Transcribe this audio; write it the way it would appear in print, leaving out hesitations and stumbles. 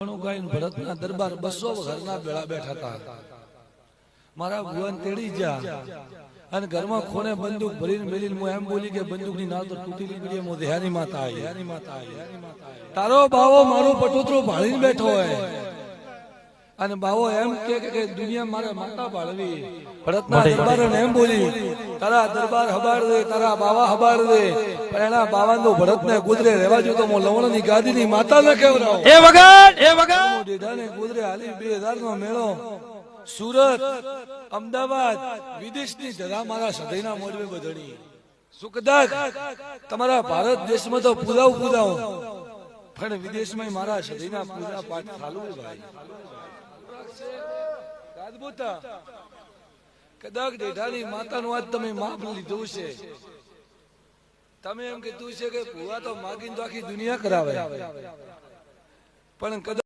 ભરતના દરબાર 200 ઘરના બેળા બેઠા હતા. મારા ભુવન તેડી જા અને ઘરમાં ખોને બંદૂક ભરીને મેલીને હું એમ બોલી કે બંદૂકની નાળ તો તૂટી નીકળી એમ ધ્યાની માતા આવી. તારો બાવો મારું પટોતરો ભાળીને બેઠો હોય અને બાવો એમ કે દુનિયા મારે માતા ભાળવી. ભરતના દરબારને એમ બોલી તારા દરબાર હબાડ દે, તારા બાવા હબાડ દે, પણ એના બાવાનો ભરતને ગુજરે રહેવા જો તો હું લવણની ગાદીની માતા ન કહેવરાવ. એ વગર ડેઢાને ગુજરે હાલી 2000 નો મેળો સુરત, અમદાવાદ, વિદેશની ધરા મારા સદયના મોઢે બધણી. સુખદાક તમારા ભારત દેશમાં તો પૂજાવ પણ વિદેશમાં મારા સદયના પૂજા પાઠ ચાલુ ભાઈ. રાજપૂતા કદાચ ડેઢાની માતાનું આજ તમે માપ લીધું છે. તમે એમ કીધું છે કે ભુવા તો માગીને તો આખી દુનિયા કરાવે, પણ કદાચ